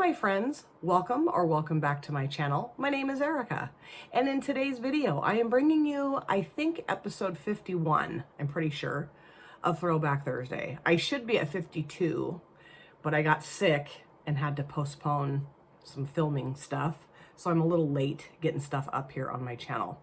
Hi friends, welcome back to my channel. My name is Erica, and in today's video I am bringing you, I think, episode 51, I'm pretty sure, of Throwback Thursday. I should be at 52, but I got sick and had to postpone some filming stuff, so I'm a little late getting stuff up here on my channel.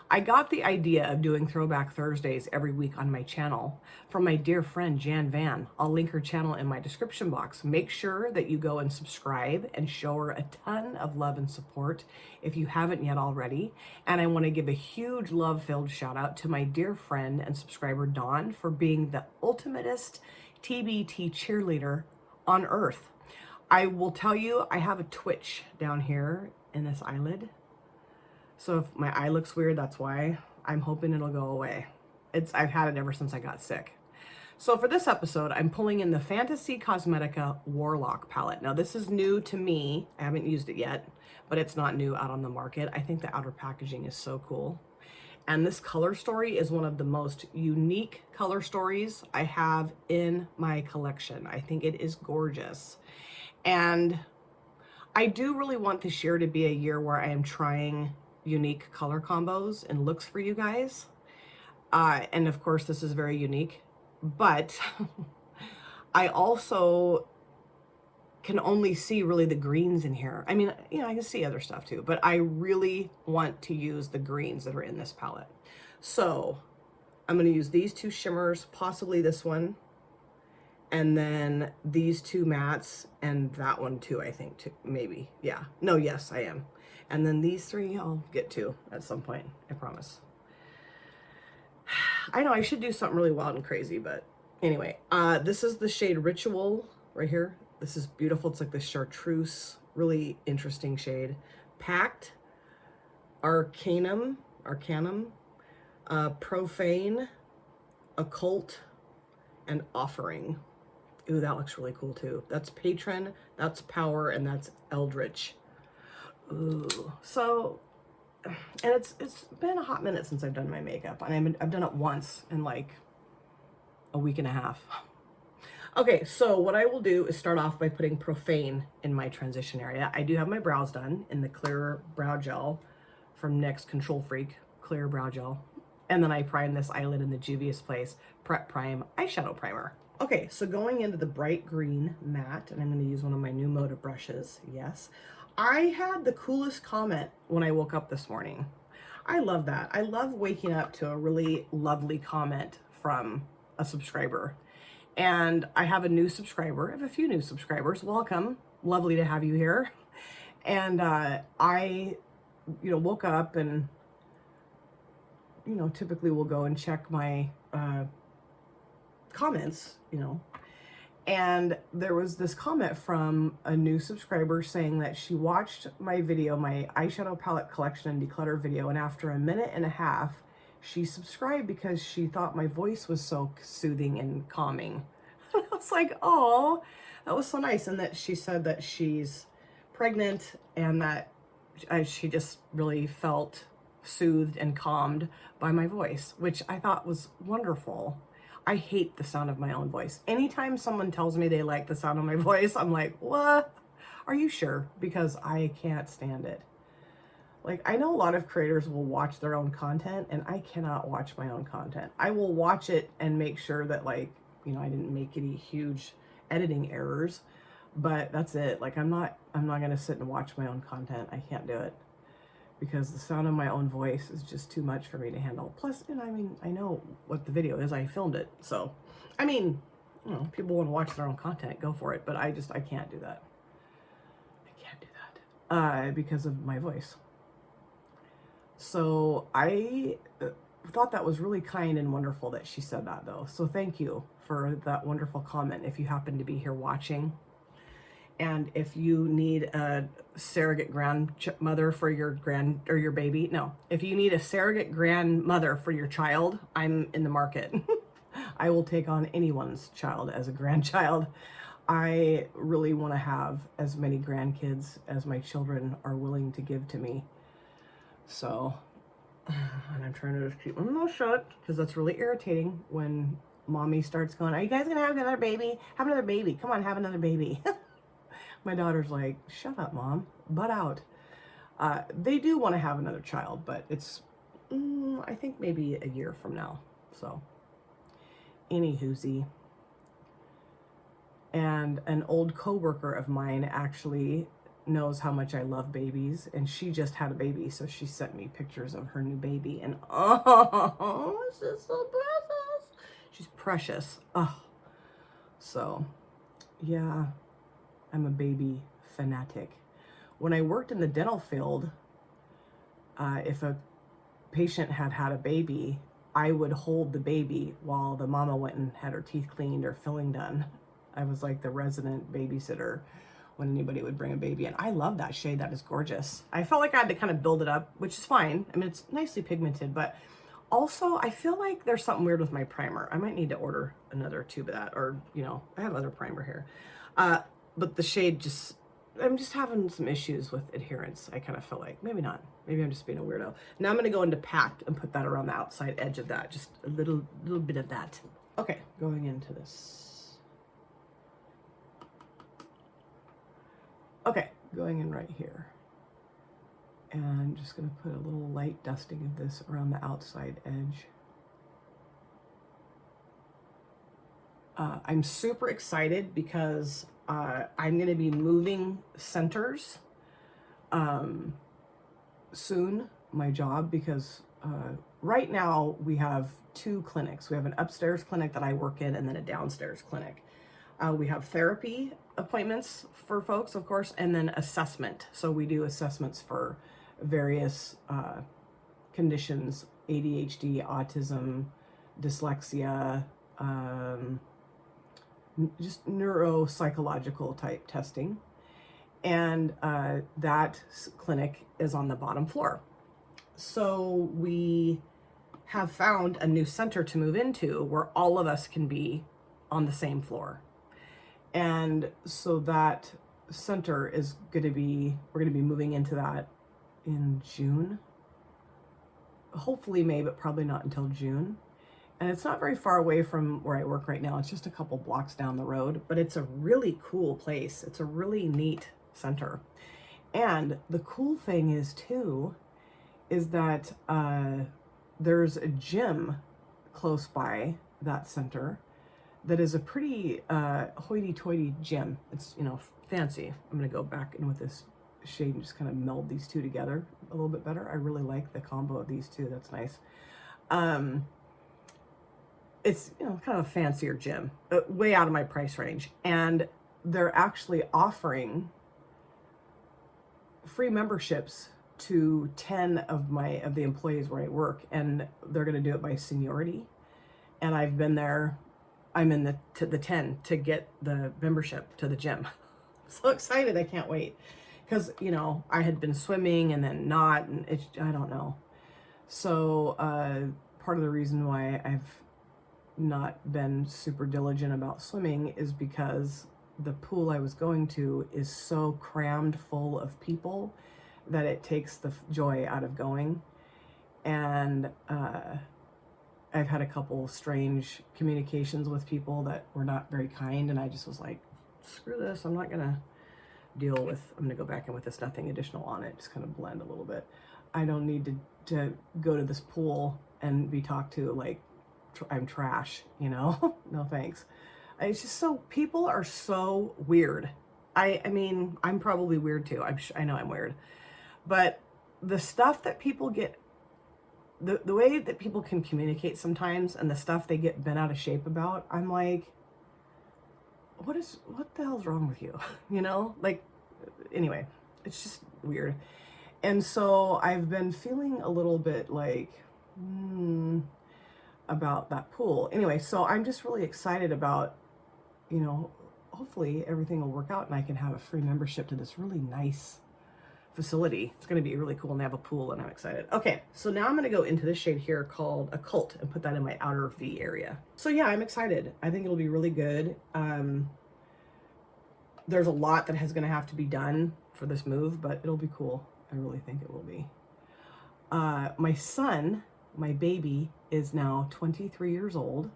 I got the idea of doing Throwback Thursdays every week on my channel from my dear friend Jan Van. I'll link her channel in my description box. Make sure that you go and subscribe and show her a ton of love and support if you haven't yet already. And I want to give a huge love-filled shout out to my dear friend and subscriber Dawn for being the ultimatest TBT cheerleader on earth. I will tell you, I have a twitch down here in this eyelid. So if my eye looks weird, that's why. I'm hoping it'll go away. I've had it ever since I got sick. So for this episode, I'm pulling in the Fantasy Cosmetica Warlock palette. Now this is new to me. I haven't used it yet, but it's not new out on the market. I think the outer packaging is so cool. And this color story is one of the most unique color stories I have in my collection. I think it is gorgeous. And I do really want this year to be a year where I am trying unique color combos and looks for you guys. And of course, this is very unique, but I also can only see really the greens in here. I mean, you know, I can see other stuff too, but I really want to use the greens that are in this palette. So I'm going to use these two shimmers, possibly this one, and then these two mattes, and that one too, I think, too, maybe. Yeah. No, yes, I am. And then these three I'll get to at some point, I promise. I know I should do something really wild and crazy, but anyway, this is the shade Ritual right here. This is beautiful. It's like the chartreuse, really interesting shade. Packed, Arcanum, Profane, Occult, and Offering. Ooh, that looks really cool too. That's Patron, that's Power, and that's Eldritch. Ooh, so, and it's been a hot minute since I've done my makeup, and I've done it once in like a week and a half. Okay, so what I will do is start off by putting Profane in my transition area. I do have my brows done in the clear brow gel from NYX Control Freak clear brow gel, and then I prime this eyelid in the Juvia's Place Prep Prime eyeshadow primer. Okay, so going into the bright green matte, and I'm going to use one of my new Moda brushes. Yes, I had the coolest comment when I woke up this morning. I love that. I love waking up to a really lovely comment from a subscriber. And I have a new subscriber. I have a few new subscribers. Welcome. Lovely to have you here. And I, woke up and, typically will go and check my comments, and there was this comment from a new subscriber saying that she watched my video, my eyeshadow palette collection and declutter video, and after a minute and a half, she subscribed because she thought my voice was so soothing and calming. I was like, oh, that was so nice. And that she said that she's pregnant and that she just really felt soothed and calmed by my voice, which I thought was wonderful. I hate the sound of my own voice. Anytime someone tells me they like the sound of my voice, I'm like, what? Are you sure? Because I can't stand it. Like, I know a lot of creators will watch their own content, and I cannot watch my own content. I will watch it and make sure that, like, I didn't make any huge editing errors, but that's it. Like, I'm not going to sit and watch my own content. I can't do it, because the sound of my own voice is just too much for me to handle. Plus, I know what the video is. I filmed it. So, people want to watch their own content, go for it. But I can't do that. I can't do that because of my voice. So I thought that was really kind and wonderful that she said that, though. So thank you for that wonderful comment if you happen to be here watching. And if you need a surrogate grandmother for your baby, no, if you need a surrogate grandmother for your child, I'm in the market. I will take on anyone's child as a grandchild. I really want to have as many grandkids as my children are willing to give to me. So, and I'm trying to just keep my mouth shut because that's really irritating when mommy starts going, are you guys going to have another baby? Have another baby. Come on, have another baby. My daughter's like, shut up, Mom, butt out. They do want to have another child, but it's, I think maybe a year from now. So, anywhoosie. And an old coworker of mine actually knows how much I love babies, and she just had a baby, so she sent me pictures of her new baby, and oh, this is so precious. She's precious. Oh, so yeah, I'm a baby fanatic. When I worked in the dental field, if a patient had had a baby, I would hold the baby while the mama went and had her teeth cleaned or filling done. I was like the resident babysitter when anybody would bring a baby in. I love that shade. That is gorgeous. I felt like I had to kind of build it up, which is fine. I mean, it's nicely pigmented, but also I feel like there's something weird with my primer. I might need to order another tube of that, or, you know, I have other primer here. But the shade just, I'm just having some issues with adherence. I kind of feel like, maybe not. Maybe I'm just being a weirdo. Now I'm going to go into packed and put that around the outside edge of that. Just a little bit of that. Okay, going into this. Okay, going in right here. And just going to put a little light dusting of this around the outside edge. I'm super excited because I'm going to be moving centers soon, my job, because right now we have two clinics. We have an upstairs clinic that I work in and then a downstairs clinic. We have therapy appointments for folks, of course, and then assessment. So we do assessments for various conditions, ADHD, autism, dyslexia, just neuropsychological type testing. And that clinic is on the bottom floor. So we have found a new center to move into where all of us can be on the same floor. And so that center is going to be, we're going to be moving into that in June. Hopefully May, but probably not until June. And it's not very far away from where I work right now. It's just a couple blocks down the road, but it's a really cool place. It's a really neat center. And the cool thing is too, is that there's a gym close by that center that is a pretty hoity-toity gym. It's, you know, fancy. I'm gonna go back in with this shade and just kind of meld these two together a little bit better. I really like the combo of these two. That's nice. It's, you know, kind of a fancier gym, way out of my price range. And they're actually offering free memberships to 10 of the employees where I work, and they're going to do it by seniority. And I've been there. I'm in the 10 to get the membership to the gym. So excited. I can't wait. Because, you know, I had been swimming and then not, and it's, I don't know. So part of the reason why I've not been super diligent about swimming is because the pool I was going to is so crammed full of people that it takes the joy out of going. And I've had a couple strange communications with people that were not very kind, and I just was like, screw this, I'm not gonna deal with, I'm gonna go back in with this, nothing additional on it, just kind of blend a little bit. I don't need to go to this pool and be talked to like I'm trash, you know? No thanks. It's just so, people are so weird. I mean, I'm probably weird too. I know I'm weird. But the stuff that people get, the way that people can communicate sometimes, and the stuff they get bent out of shape about, I'm like, what the hell's wrong with you? You know? Like, anyway, it's just weird. And so I've been feeling a little bit like, about that pool. Anyway, so I'm just really excited about, you know, hopefully everything will work out and I can have a free membership to this really nice facility. It's going to be really cool, and they have a pool, and I'm excited. Okay, so now I'm going to go into this shade here called Occult and put that in my outer V area. So yeah, I'm excited. I think it'll be really good. There's a lot that is going to have to be done for this move, but it'll be cool. I really think it will be. My son, my baby, is now 23 years old,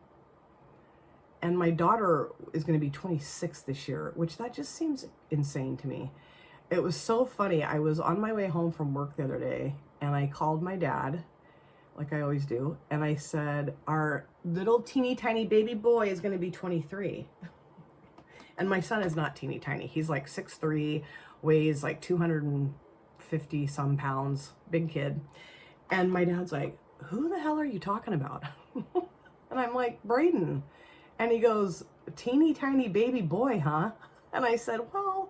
And my daughter is going to be 26 this year, which that just seems insane to me. It was so funny. I was on my way home from work the other day, and I called my dad, like I always do, and I said, our little teeny tiny baby boy is going to be 23. And my son is not teeny tiny. He's like 6'3", weighs like 250 some pounds, big kid. And my dad's like, who the hell are you talking about? And I'm like, Braden. And he goes, teeny tiny baby boy, huh? And I said, well,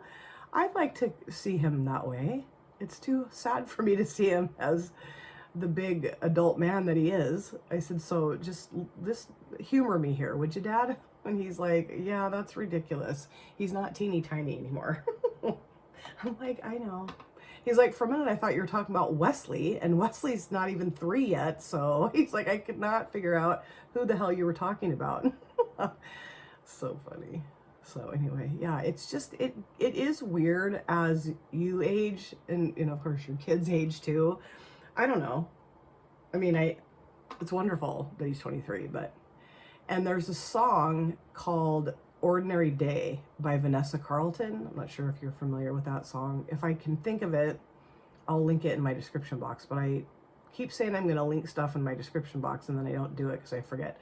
I'd like to see him that way. It's too sad for me to see him as the big adult man that he is. I said, so just humor me here, would you, Dad? And he's like, yeah, that's ridiculous. He's not teeny tiny anymore. I'm like, I know. He's like, for a minute I thought you were talking about Wesley, and Wesley's not even 3 yet. So he's like, I could not figure out who the hell you were talking about. So funny. So anyway, yeah, it's just, it is weird as you age, and of course your kids age too. I don't know. I mean, it's wonderful that he's 23, and there's a song called Ordinary Day by Vanessa Carlton. I'm not sure if you're familiar with that song. If I can think of it, I'll link it in my description box, but I keep saying I'm going to link stuff in my description box, and then I don't do it because I forget.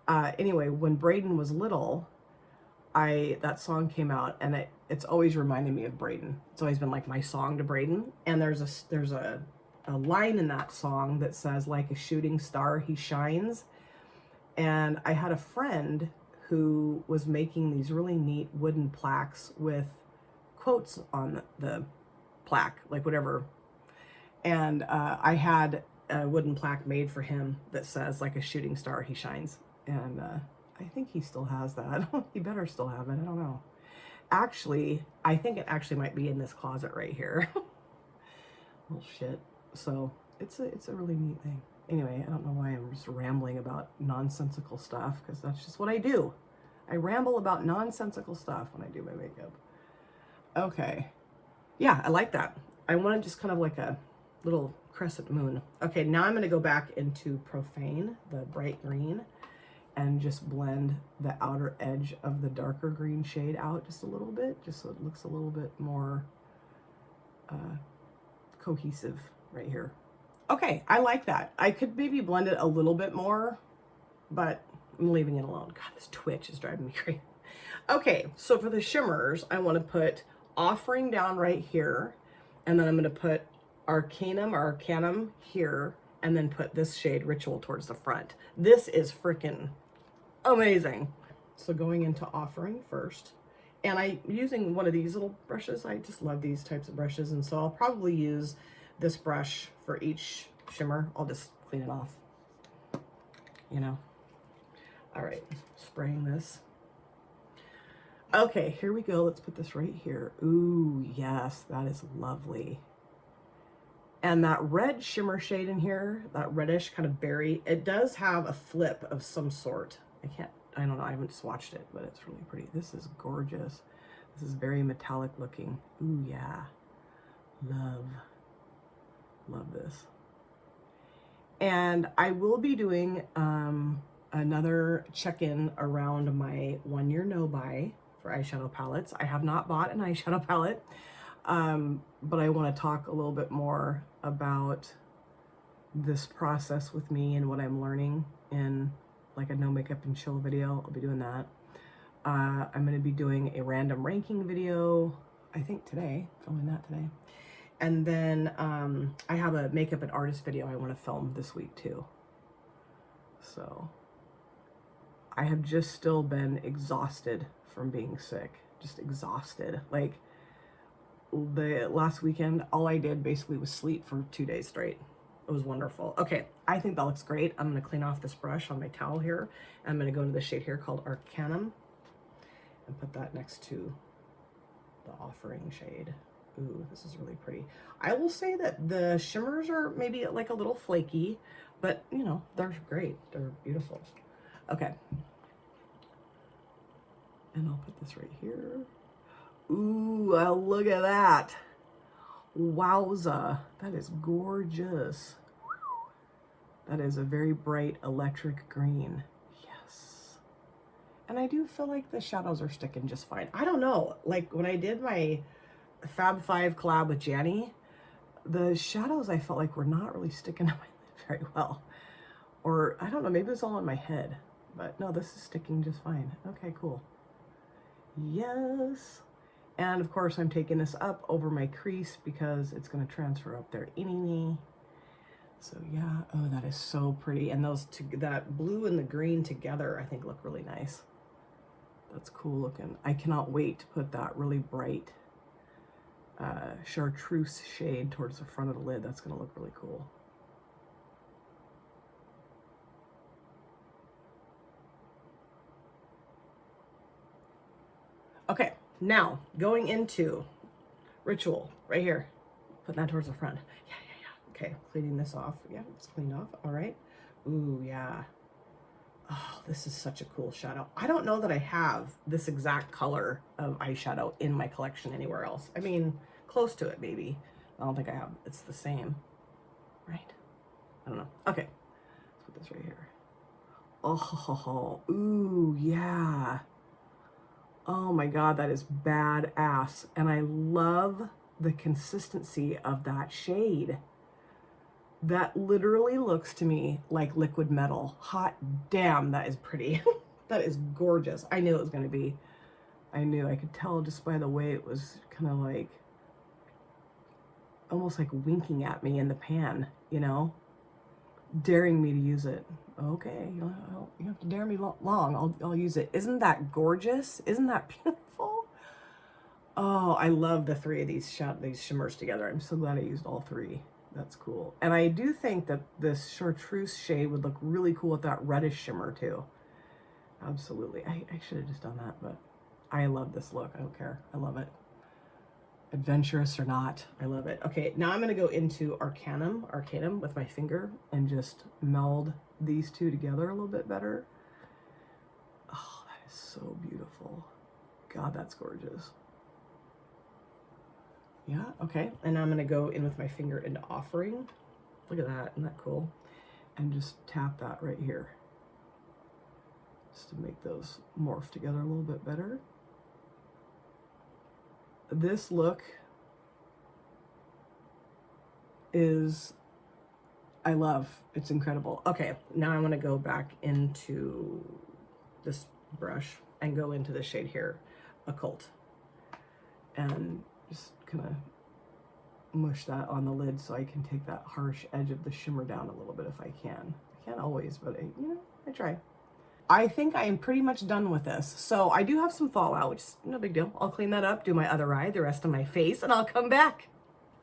Anyway, when Braden was little, that song came out, and it's always reminded me of Braden. It's always been like my song to Braden. And there's a line in that song that says, like a shooting star, he shines. And I had a friend who was making these really neat wooden plaques with quotes on the plaque, like whatever. And I had a wooden plaque made for him that says, like a shooting star, he shines. And I think he still has that. He better still have it. I don't know. Actually, I think it actually might be in this closet right here. Well, shit. So it's a really neat thing. Anyway, I don't know why I'm just rambling about nonsensical stuff, because that's just what I do. I ramble about nonsensical stuff when I do my makeup. Okay. Yeah, I like that. I want just kind of like a little crescent moon. Okay, now I'm going to go back into Profane, the bright green, and just blend the outer edge of the darker green shade out just a little bit, just so it looks a little bit more cohesive right here. Okay, I like that. I could maybe blend it a little bit more, but I'm leaving it alone. God, this twitch is driving me crazy. Okay, so for the shimmers, I want to put Offering down right here, and then I'm going to put Arcanum here, and then put this shade Ritual towards the front. This is freaking amazing. So going into Offering first, and I'm using one of these little brushes. I just love these types of brushes, and so I'll probably use this brush for each shimmer. I'll just clean it off, All right, spraying this. Okay, here we go. Let's put this right here. Ooh, yes, that is lovely. And that red shimmer shade in here, that reddish kind of berry, it does have a flip of some sort. I don't know, I haven't swatched it, but it's really pretty. This is gorgeous. This is very metallic looking. Ooh, yeah. Love this. And I will be doing another check-in around my 1-year no-buy for eyeshadow palettes. I have not bought an eyeshadow palette, but I want to talk a little bit more about this process with me and what I'm learning in like a no makeup and chill video. I'll be doing that. I'm going to be doing a random ranking video, I think today, filming that today. And then I have a makeup and artist video I want to film this week too. So I have just still been exhausted from being sick, just exhausted. Like the last weekend, all I did basically was sleep for 2 days straight. It was wonderful. Okay, I think that looks great. I'm going to clean off this brush on my towel here. I'm going to go into the shade here called Arcanum and put that next to the Offering shade. Ooh, this is really pretty. I will say that the shimmers are maybe like a little flaky, but they're great. They're beautiful. Okay. And I'll put this right here. Ooh, look at that. Wowza, that is gorgeous. That is a very bright electric green. Yes. And I do feel like the shadows are sticking just fine. I don't know, like when I did my Fab 5 collab with Janny, the shadows I felt like were not really sticking to my lid very well. Or I don't know, maybe it's all in my head. But no, this is sticking just fine. Okay, cool. Yes. And of course I'm taking this up over my crease because it's going to transfer up there anyway. So yeah, oh, that is so pretty. And those two, that blue and the green together, I think look really nice. That's cool looking. I cannot wait to put that really bright chartreuse shade towards the front of the lid. That's going to look really cool. Okay, now going into Ritual right here. Putting that towards the front. Yeah. Okay, cleaning this off. Yeah, it's cleaned off. All right. Ooh, yeah. Oh, this is such a cool shadow. I don't know that I have this exact color of eyeshadow in my collection anywhere else. I mean, close to it maybe. I don't think I have. It's the same, right? I don't know. Okay, let's put this right here. Oh, ooh, yeah. Oh my God, that is badass. And I love the consistency of that shade. That literally looks to me like liquid metal. Hot damn, that is pretty. That is gorgeous. I knew it was going to be. I knew. I could tell just by the way it was kind of like, almost like winking at me in the pan, you know? Daring me to use it. Okay, you have to dare me long. I'll use it. Isn't that gorgeous? Isn't that beautiful? Oh, I love the three of these shimmers together. I'm so glad I used all three. That's cool. And I do think that this chartreuse shade would look really cool with that reddish shimmer too. Absolutely. I should have just done that, but I love this look. I don't care. I love it. Adventurous or not, I love it. Okay, now I'm going to go into Arcanum with my finger and just meld these two together a little bit better. Oh, that is so beautiful. God, that's gorgeous. Yeah, okay. And I'm gonna go in with my finger into Offering. Look at that, isn't that cool? And just tap that right here. Just to make those morph together a little bit better. This look is, I love, it's incredible. Okay, now I'm gonna go back into this brush and go into the shade here, Occult. And just kind of mush that on the lid so I can take that harsh edge of the shimmer down a little bit if I can. I can't always, but I try. I think I am pretty much done with this. So I do have some fallout, which is no big deal. I'll clean that up, do my other eye, the rest of my face, and I'll come back.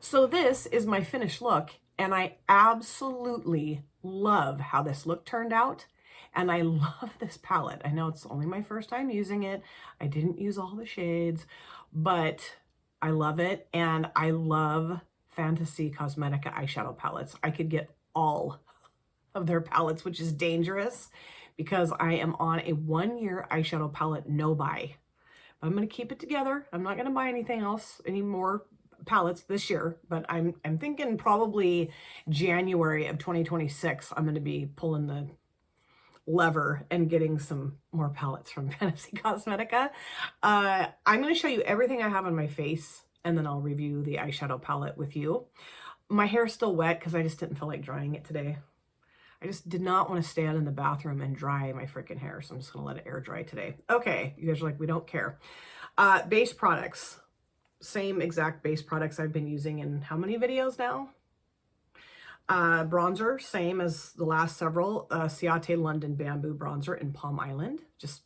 So this is my finished look, and I absolutely love how this look turned out. And I love this palette. I know it's only my first time using it. I didn't use all the shades, but I love it. And I love Fantasy Cosmetica eyeshadow palettes. I could get all of their palettes, which is dangerous because I am on a 1-year eyeshadow palette no buy. I'm going to keep it together. I'm not going to buy anything else, any more palettes this year, but I'm thinking probably January of 2026, I'm going to be pulling the lever and getting some more palettes from Fantasy Cosmetica. I'm going to show you everything I have on my face, and then I'll review the eyeshadow palette with you. My hair's still wet because I just didn't feel like drying it today. I just did not want to stand in the bathroom and dry my freaking hair, so I'm just going to let it air dry today. Okay, you guys are like, we don't care. Base products. Same exact base products I've been using in how many videos now? Bronzer, same as the last several. Ciate London Bamboo Bronzer in Palm Island. Just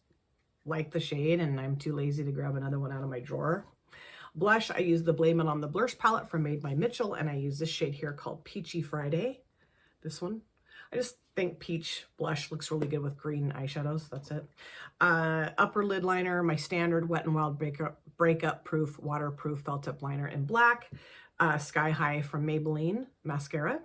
like the shade, and I'm too lazy to grab another one out of my drawer. Blush, I use the Blame It on the Blush palette from Made by Mitchell, and I use this shade here called Peachy Friday. This one. I just think peach blush looks really good with green eyeshadows. That's it. Upper lid liner, my standard Wet n Wild breakup proof, waterproof felt tip liner in black. Sky High from Maybelline mascara.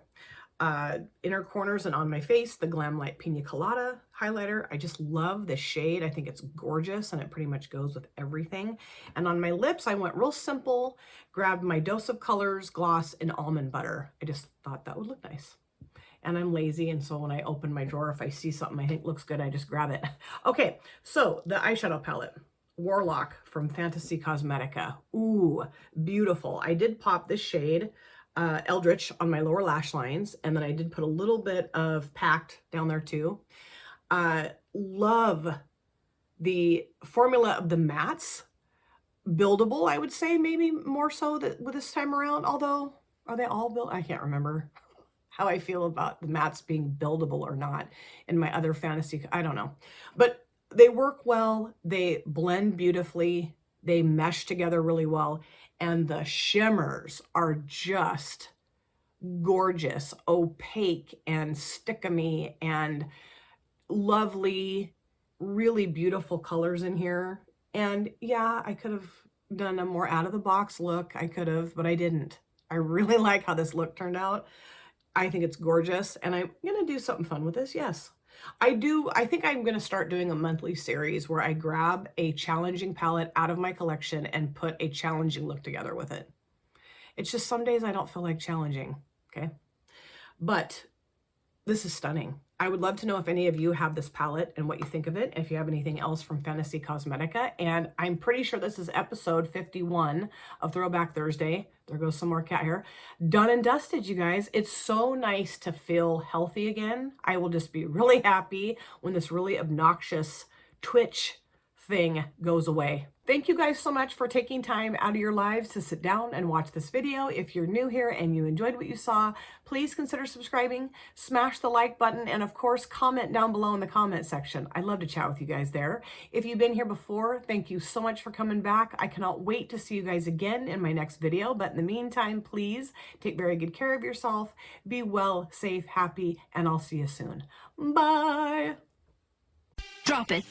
Inner corners and on my face, the Glam Light Pina Colada highlighter. I just love this shade. I think it's gorgeous and it pretty much goes with everything. And on my lips, I went real simple, grabbed my Dose of Colors gloss in almond butter. I just thought that would look nice. and I'm lazy, and so when I open my drawer, if I see something I think looks good, I just grab it. Okay, so the eyeshadow palette, Warlock from Fantasy Cosmetica. Ooh, beautiful. I did pop this shade, Eldritch, on my lower lash lines, and then I did put a little bit of Packed down there too. Love the formula of the mattes. Buildable, I would say, maybe more so that with this time around, although, are they all built? I can't remember how I feel about the mattes being buildable or not in my other fantasy, I don't know. But they work well, they blend beautifully, they mesh together really well, and the shimmers are just gorgeous, opaque and stick-a-me and lovely, really beautiful colors in here. And yeah, I could have done a more out-of-the-box look. I could have, but I didn't. I really like how this look turned out. I think it's gorgeous, and I'm gonna do something fun with this. Yes, I do. I think I'm gonna start doing a monthly series where I grab a challenging palette out of my collection and put a challenging look together with it. It's just some days I don't feel like challenging, okay? But this is stunning. I would love to know if any of you have this palette and what you think of it, if you have anything else from Fantasy Cosmetica. And I'm pretty sure this is episode 51 of Throwback Thursday. There goes some more cat hair. Done and dusted, you guys. It's so nice to feel healthy again. I will just be really happy when this really obnoxious twitch thing goes away. Thank you guys so much for taking time out of your lives to sit down and watch this video. If you're new here and you enjoyed what you saw, please consider subscribing, smash the like button, and of course, comment down below in the comment section. I'd love to chat with you guys there. If you've been here before, thank you so much for coming back. I cannot wait to see you guys again in my next video. But in the meantime, please take very good care of yourself. Be well, safe, happy, and I'll see you soon. Bye. Drop it.